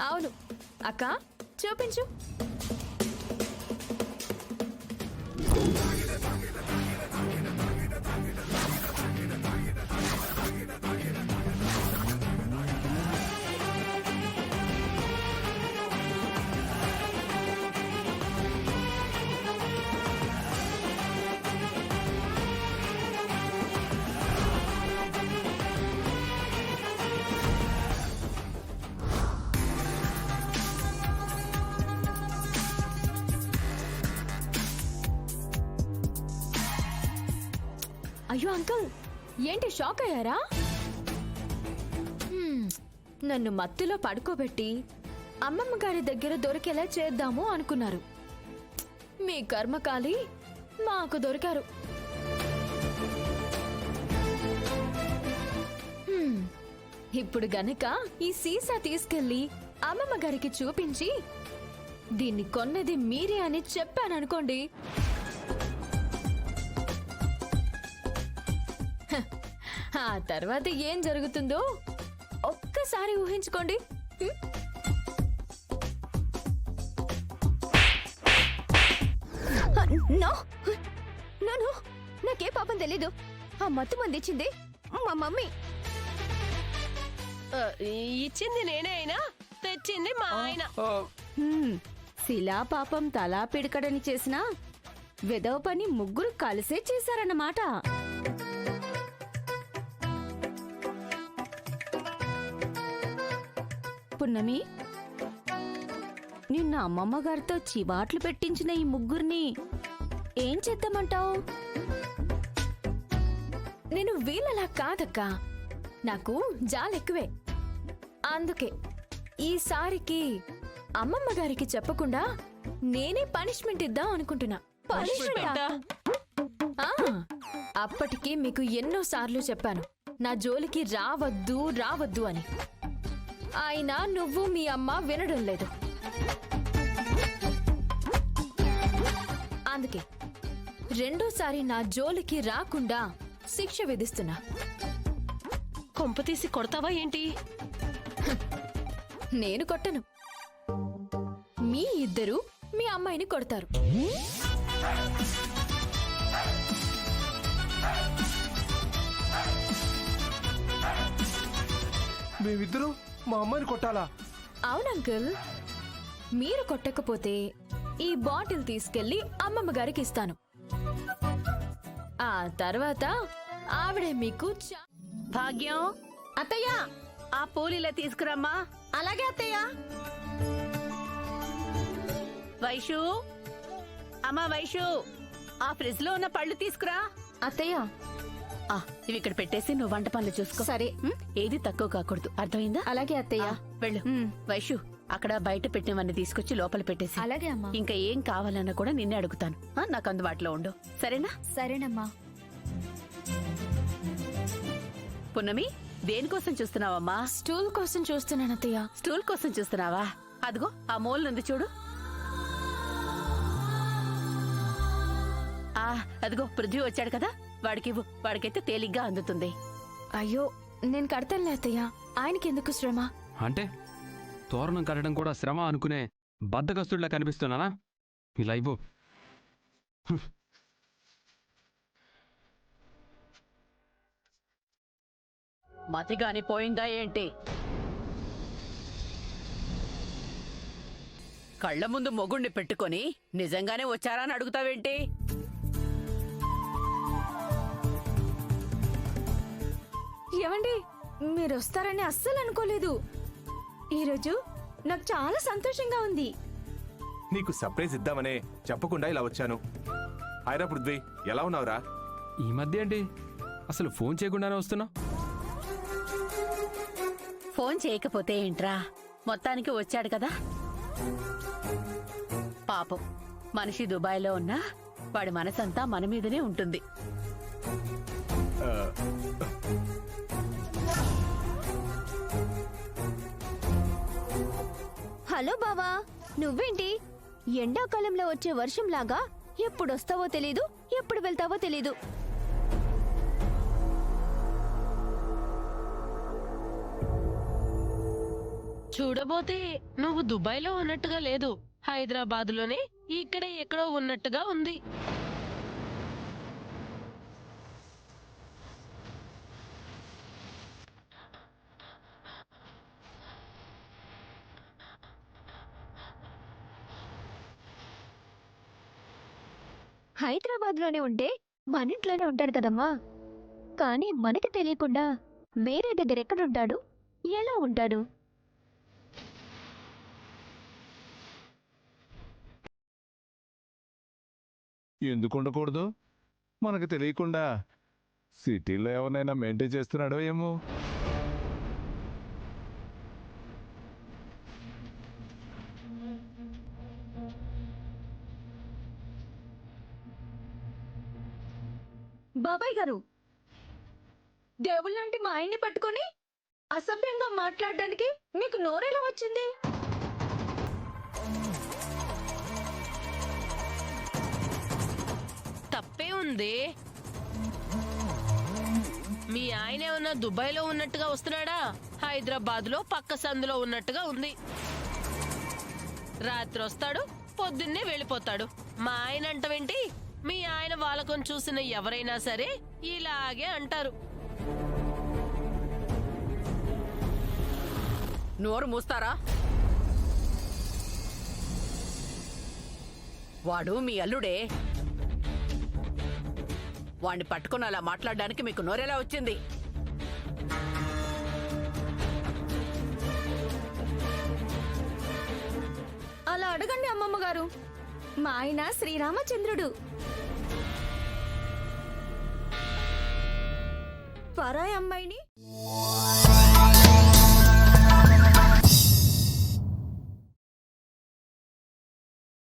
అవును అక్క, చూపించు. అయ్యో అంకుల్, ఏంటి షాక్ అయ్యారా? నన్ను మత్తులో పడుకోబెట్టి అమ్మమ్మ గారి దగ్గర దొరికేలా చేద్దాము అనుకున్నారు. మీ కర్మకాలి మాకు దొరికారు. ఇప్పుడు గనక ఈ సీసా తీసుకెళ్లి అమ్మమ్మ గారికి చూపించి దీన్ని కొన్నది మీరే అని చెప్పాననుకోండి, ఆ తర్వాత ఏం జరుగుతుందో ఒక్కసారి ఊహించుకోండి. నాకే పాపం తెలీదు. ఆ మత్తు మంది ఇచ్చింది మా మమ్మీ. ఇచ్చింది నేనే అయినా తెచ్చింది మా ఆయన. శిలా పాపం తలా పిడకడని చేసినా వెదవ పని ముగ్గురు కలిసే చేశారన్నమాట. పున్నమి, నిన్న అమ్మమ్మ గారితో చివాట్లు పెట్టించిన ఈ ముగ్గురిని ఏం చేద్దామంటావు? నేను వీళ్ళలా కాదక్కా, నాకు జాలెక్కువే. అందుకే ఈసారికి అమ్మమ్మ గారికి చెప్పకుండా నేనే పనిష్మెంట్ ఇద్దాం అనుకుంటున్నా. అప్పటికి మీకు ఎన్నోసార్లు చెప్పాను నా జోలికి రావద్దు రావద్దు అని. అయినా నువ్వు మీ అమ్మ వినడం లేదు. అందుకే రెండోసారి నా జోలికి రాకుండా శిక్ష విధిస్తున్నా. కొంపతీసి కొడతావా ఏంటి? నేను కొట్టను, మీ ఇద్దరు మీ అమ్మాయిని కొడతారు. మేమిద్దరు మా అమ్మాయిని కొట్టాలా? అవును అంకుల్, మీరు కొట్టకపోతే ఈ బాటిల్ తీసుకెళ్లి అమ్మమ్మ గారికి ఇస్తాను. ఆ తర్వాత ఆవిడే మీకు భాగ్యం, అత్తయ్య ఆ పూలిలా తీసుకురమ్మా. అలాగే అత్తయ్య. వైషు, అమ్మా వైషు, ఆ ఫ్రిడ్జ్ లో ఉన్న పళ్ళు తీసుకురా. అత్తయ్య, ఇవి ఇక్కడ పెట్టేసి నువ్వు వంట పనులు చూసుకో. సరే. ఏది తక్కువ కాకూడదు, అర్థమైందా? అలాగే అత్తయ్య. వెళ్ళు. వైషు, అక్కడ బయట పెట్టినవన్నీ తీసుకొచ్చి లోపల పెట్టేసి. అలాగే అమ్మా. ఇంకా ఏం కావాలన్నా కూడా నిన్నే అడుగుతాను. నాకు అందుబాటులో ఉండు, సరేనా? సరేనమ్మా. పున్నమి, దేనికోసం చూస్తున్నావమ్మా? స్టూల్ కోసం చూస్తున్నాను అత్తయ్య. స్టూల్ కోసం చూస్తున్నావా? అదిగో ఆ మూల నుండి చూడు. అదిగో పృథ్వీ వచ్చాడు కదా, వాడికివ్వు. వాడికైతే తేలిగ్గా అందుతుంది. అయ్యో, నేను కడతానులే అత్తయ్య, ఆయనకెందుకు శ్రమ? అంటే తోరణం కట్టడం కూడా శ్రమ అనుకునే బద్దకస్తుడిలా కనిపిస్తున్నానా? ఇలా ఇవ్వు. మతిగాని పోయిందా ఏంటి? కళ్ల ముందు మొగుణ్ణి పెట్టుకొని నిజంగానే వచ్చారా అని అడుగుతావేంటి? ఏమండి, మీరు వస్తారని అస్సలు అనుకోలేదు. ఈరోజు నాకు చాలా సంతోషంగా ఉంది. నీకు సర్ప్రైజ్ ఇద్దామనే చెప్పకుండా ఇలా వచ్చాను. హాయ్రా పృథ్వీ, ఎలా ఉన్నావురా? ఈ మధ్య ఏంటి అసలు ఫోన్ చేయకుండానే వస్తున్నావు? ఫోన్ చేయకపోతే ఏంట్రా, మొత్తానికి వచ్చాడు కదా. పాపం మనిషి దుబాయ్లో ఉన్నా వాడి మనసంతా మన మీదనే ఉంటుంది. హలో బావా, నువ్వేంటి ఎండాకాలంలో వచ్చే వర్షంలాగా ఎప్పుడొస్తావో తెలీదు, ఎప్పుడు వెళ్తావో తెలీదు. చూడబోతే నువ్వు దుబాయ్లో ఉన్నట్టుగా లేదు, హైదరాబాద్లోనే ఇక్కడే ఎక్కడో ఉన్నట్టుగా ఉంది. హైదరాబాద్ లోనే ఉంటే మన ఇంట్లోనే ఉంటాడు కదమ్మా. కానీ మనకి తెలియకుండా వేరే దగ్గర ఎక్కడుంటాడు, ఎలా ఉంటాడు? ఎందుకు ఉండకూడదు? మనకు తెలియకుండా సిటీలో ఎవరినైనా మెయింటైన్ చేస్తున్నాడో ఏమో. బాబాయ్ గారు, దేవుళ్ళంటే మా ఆయన్ని పట్టుకొని అసభ్యంగా మాట్లాడడానికి మీకు నోరెలా వచ్చింది? తప్పే ఉంది. మీ ఆయన ఏమన్నా దుబాయ్లో ఉన్నట్టుగా వస్తున్నాడా? హైదరాబాద్లో పక్క సందులో ఉన్నట్టుగా ఉంది. రాత్రి వస్తాడు, పొద్దున్నే వెళ్ళిపోతాడు. మా ఆయన అంటవేంటి? మీ ఆయన వాళ్ళకొని చూసిన ఎవరైనా సరే ఇలాగే అంటారు. నోరు మూస్తారా? వాడు మీ అల్లుడే. వాణ్ణి పట్టుకుని అలా మాట్లాడడానికి మీకు నోరెలా వచ్చింది? అలా అడగండి అమ్మమ్మ గారు. మా ఆయన శ్రీరామచంద్రుడు. పరాయి అమ్మాయిని